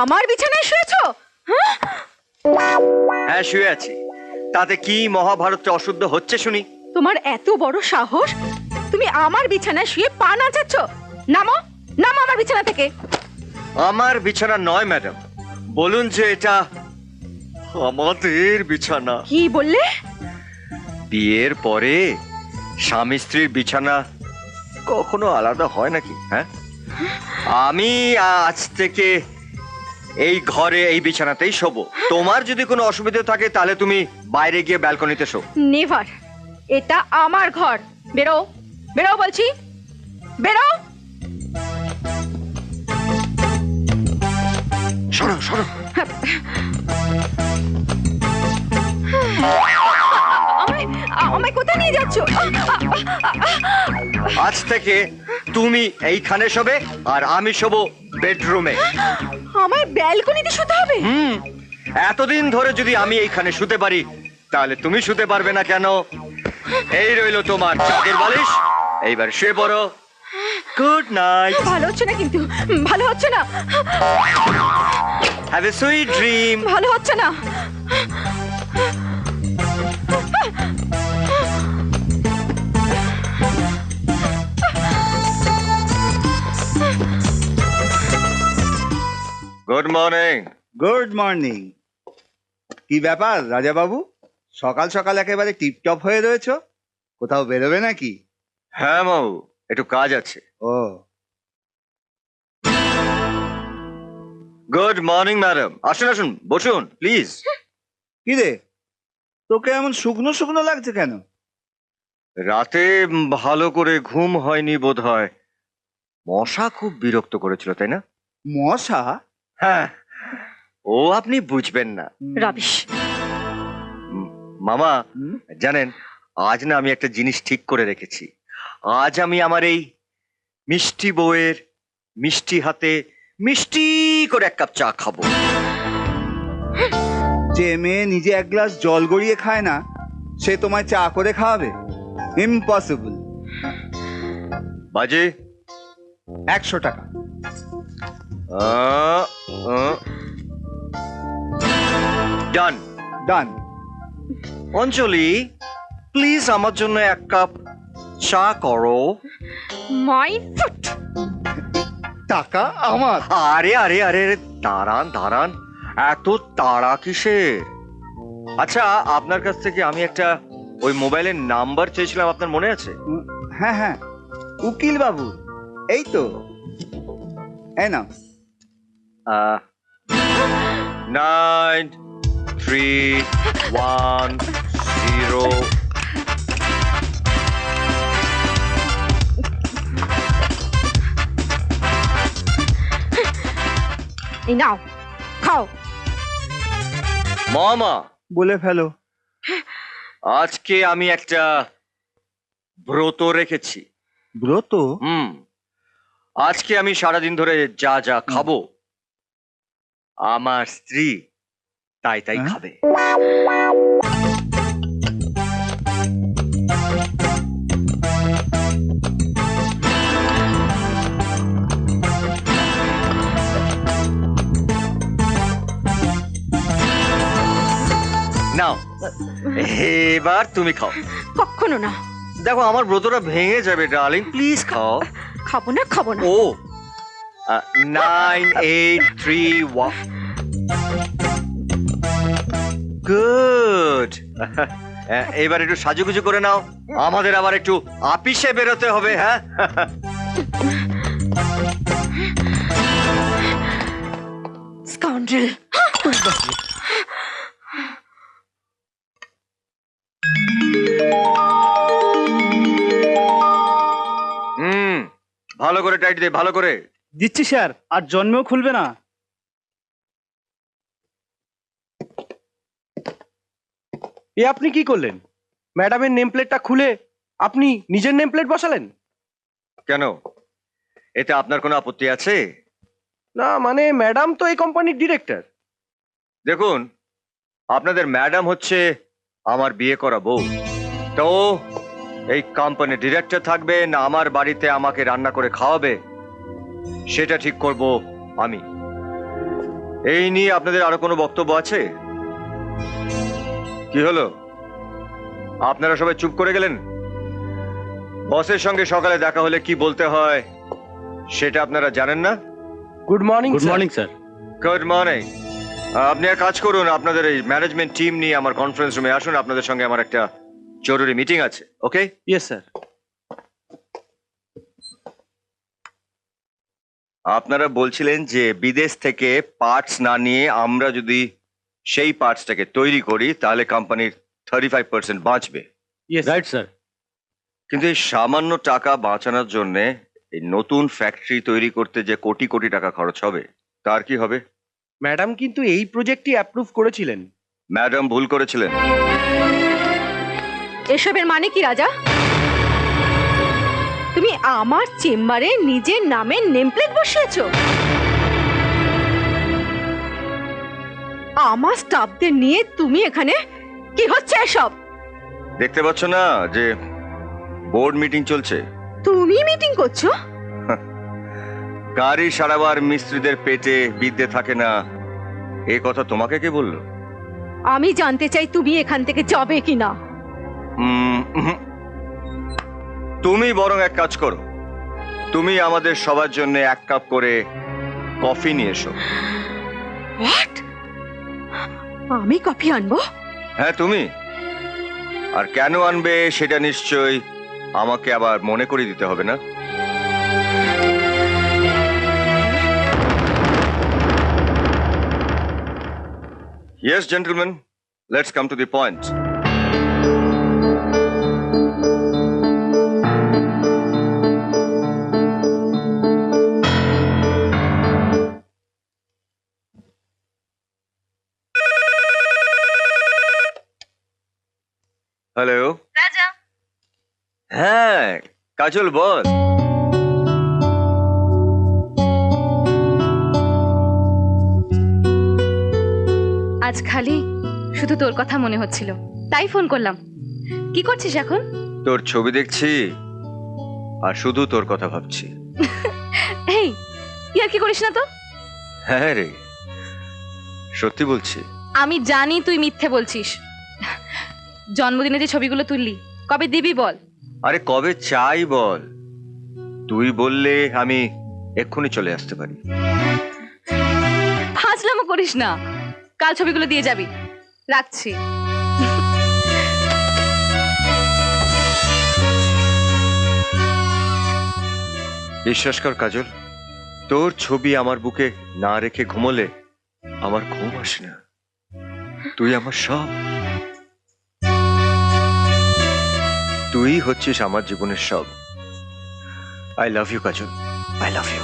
আমার বিছানায় শুয়েছো? হ্যাঁ শুয়ে আছি, তাতে কি মহাভারতে অশুদ্ধ হচ্ছে শুনি? তোমার এত বড় সাহস, তুমি আমার বিছানায় শুয়ে পা নাচাচ্ছ? নামো, নামো আমার বিছানা থেকে। আমার বিছানা নয় ম্যাডাম, বলুন যে এটা আমাদের বিছানা। কি বললে? বিয়ের পরে স্বামী স্ত্রীর বিছানা কখনো আলাদা হয় নাকি? হ্যাঁ, আমি আজ থেকে এই ঘরে এই বিছানাতেই শোবো। তোমার যদি কোনো অসুবিধা থাকে তাহলে তুমি বাইরে গিয়ে ব্যালকনিতে শো। নেভার, এটা আমার ঘর। বেরো, বেরো বলছি, বেরো। সরো সরো। আমায় কোথায় নিয়ে যাচ্ছ? আজ থেকে তুমি এইখানে শোবে আর আমি শোবো বেডরুমে। আমায় ব্যালকনিতে শুতে হবে? এতদিন ধরে যদি আমি এইখানে শুতে পারি তাহলে তুমি শুতে পারবে না কেন? এই রইলো তোমার চাদর বালিশ, এইবার শুয়ে পড়ো। Good night. ভালো হচ্ছে না কিন্তু, ভালো হচ্ছে না। Have a sweet dream. ভালো হচ্ছে না। Good morning. Good morning. কি ব্যাপার রাজা বাবু, সকাল সকাল একেবারে টিপটপ হয়ে রয়েছো? কোথাও বেরোবে নাকি? হ্যাঁ মাউ, একটু কাজ আছে। ও, গুড মর্নিং ম্যাডাম, আসুন আসুন, বসুন প্লিজ। কি রে, তোকে এমন শুকনো শুকনো লাগছে কেন? রাতে ভালো করে ঘুম হয়নি বোধ হয়। মশা খুব বিরক্ত করেছিল, তাই না? মশা? হ্যাঁ, ও আপনি বুঝবেন না। রাবিশ। মামা হুম? জানেন, আজ না আমি একটা জিনিস ঠিক করে রেখেছি। আজ আমি আমার এই মিষ্টি বউয়ের মিষ্টি হাতে মিষ্টি করে এক কাপ চা খাবো। যে মেয়ে নিজে এক গ্লাস জল গড়িয়ে খায় না, সে তোমায় চা করে খাওয়াবে? ইম্পসিবল। বাজে 100 টাকা। ডান। ডান। অঞ্জলি, প্লিজ আমার জন্য এক কাপ চা করো। My foot. টাকা আমার? আরে আরে আরে আরে, দাঁড়ান দাঁড়ান, এত তাড়া কিসের? আচ্ছা, আপনার কাছ থেকে আমি একটা ওই মোবাইলের নাম্বার চেয়েছিলাম, আপনার মনে আছে? হ্যাঁ হ্যাঁ, উকিল বাবু, এই তো, এই নাও। 9310। এই নাও, খাও। মামা, বলে ফেলো। আজকে আমি একটা ব্রত রেখেছি। ব্রত? আজকে আমি সারাদিন ধরে যা যা খাবো আমার স্ত্রী তাই তাই হ্যাঁ? খাবে। নাও, এবার তুমি খাও। কখনো না। দেখো, আমার ব্রতটা ভেঙে যাবে ডার্লিং, প্লিজ খাও। খাবো না, খাবো না। ও 9831। গুড। এবার একটু সাজুগুজু করে নাও, আমাদের আবার একটু আপিসে বেরোতে হবে। হ্যাঁ, স্কাউন্ড্রেল। ভালো করে টাইট দে, ভালো করে। দিচ্ছি স্যার, আর জন্মেও খুলবে না। এ আপনি কি করলেন? ম্যাডামের নেম প্লেটটা খুলে আপনি নিজের নেম প্লেট বসালেন? কেন, এতে আপনার কোনো আপত্তি আছে? না মানে ম্যাডাম তো এই কোম্পানির ডিরেক্টর। দেখুন, আপনাদের ম্যাডাম হচ্ছে আমার বিয়ে করা বউ। তো এই কোম্পানির ডিরেক্টর থাকবে না আমার বাড়িতে আমাকে রান্না করে খাওয়াবে, সেটা ঠিক করব আমি। এই নিয়ে আপনাদের আরো কোনো বক্তব্য আছে? কি হলো, আপনারা সবাই চুপ করে গেলেন? বসের সঙ্গে সকালে দেখা হলে কি বলতে হয় সেটা আপনারা জানেন না? Good morning good morning sir. Good morning. আপনি এক কাজ করুন, আপনাদের এই ম্যানেজমেন্ট টিম নিয়ে আমার কনফারেন্স রুমে আসুন, আপনাদের সঙ্গে আমার একটা জরুরি মিটিং আছে। ওকে? Yes sir. আপনারা বলছিলেন যে বিদেশ থেকে পার্টস না নিয়ে আমরা যদি সেই পার্টসটাকে তৈরি করি তাহলে কোম্পানির 35% বাঁচবে। Yes right sir. কিন্তু এই সামান্য টাকা বাঁচানোর জন্য এই নতুন ফ্যাক্টরি তৈরি করতে যে কোটি কোটি টাকা খরচ হবে তার কি হবে? ম্যাডাম কিন্তু এই প্রজেক্টই অ্যাপ্রুভ করেছিলেন। ম্যাডাম ভুল করেছিলেন। এসবের মানে কি রাজা? তুমি আমার চেম্বারে নিজের নামে নেমপ্লেট বসিয়েছো? আমার স্টাফদের নিয়ে তুমি এখানে কি হচ্ছে এসব? দেখতে পাচ্ছ না যে বোর্ড মিটিং চলছে? তুমি মিটিং করছো? গাড়ি সারাবার মিস্ত্রিদের পেটে বিদ্যে থাকে না, এ কথা তোমাকে কে বললো? আমি জানতে চাই তুমি এখান থেকে যাবে কিনা। উহুম। তুমি বরং এক কাজ করো, তুমি আমাদের সবার জন্য এক কাপ করে কফি নিয়ে এসো। হোয়াট? আমি কফি আনবো? হ্যাঁ তুমি। আর কেন আনবে সেটা নিশ্চয়ই আমাকে আবার মনে করিয়ে দিতে হবে না? Yes, gentlemen, let's come to the point. Hello রাজা, হ্যাঁ কাজল বল। আজ খালি শুধু তোর কথা মনে হচ্ছিল, তাই ফোন করলাম। কি করছিস এখন? তোর ছবি দেখছি আর শুধু তোর কথা ভাবছি। এই ইয়ার কি করিস না তো? হ্যাঁ রে, সত্যি বলছি। আমি জানি তুই মিথ্যে বলছিস। জন্মদিনে যে ছবিগুলো তুললি কবে দিবি বল? আরে কবে চাই বল, তুই বললে আমি এক্ষুনি চলে আসতে পারি। ফাজলামো করিস না, কাল ছবিগুলো দিয়ে যাবি। রাখছি। বিশ্বাস কর কাজল, তোর ছবি আমার বুকে না রেখে ঘুমোলে আমার ঘুম আসে না। তুই আমার সব, তুই হচ্ছিস আমার জীবনের সব। I love you Kajal, I love you.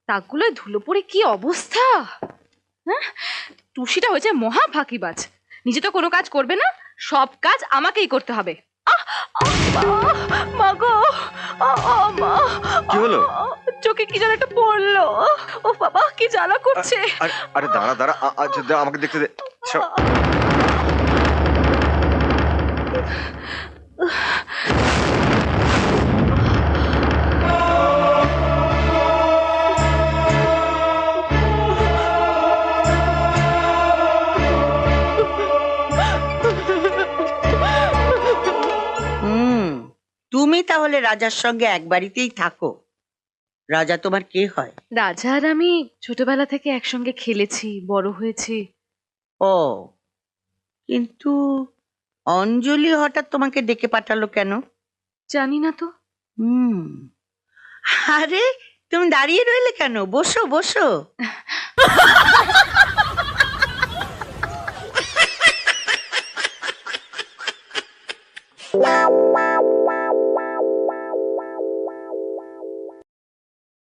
তাকগুলোয় ধুলো পড়ে কি অবস্থা! হ্যাঁ, টুসিটা হয়েছে মহা ফাঁকিবাজ। নিজে তো কোনো কাজ করবে না, সব কাজ আমাকেই করতে হবে। মা গো, মা, কি হলো? চোখে কি যেন একটা পড়লো। ও বাবা, কি জ্বালা করছে। আরে দাঁড়া দাঁড়া, আচ্ছা আমাকে দেখতে দে। তুমি তাহলে রাজার সঙ্গে এক বাড়িতেই থাকো? রাজা তোমার কে হয়? রাজা আর আমি ছোটবেলা থেকে একসঙ্গে খেলেছি, বড় হয়েছি। ও, কিন্তু অঞ্জলি হঠাৎ তোমাকে ডেকে পাঠালো কেন? জানি না তো। হুম, আরে তুমি দাঁড়িয়ে রইলে কেন? বসো বসো।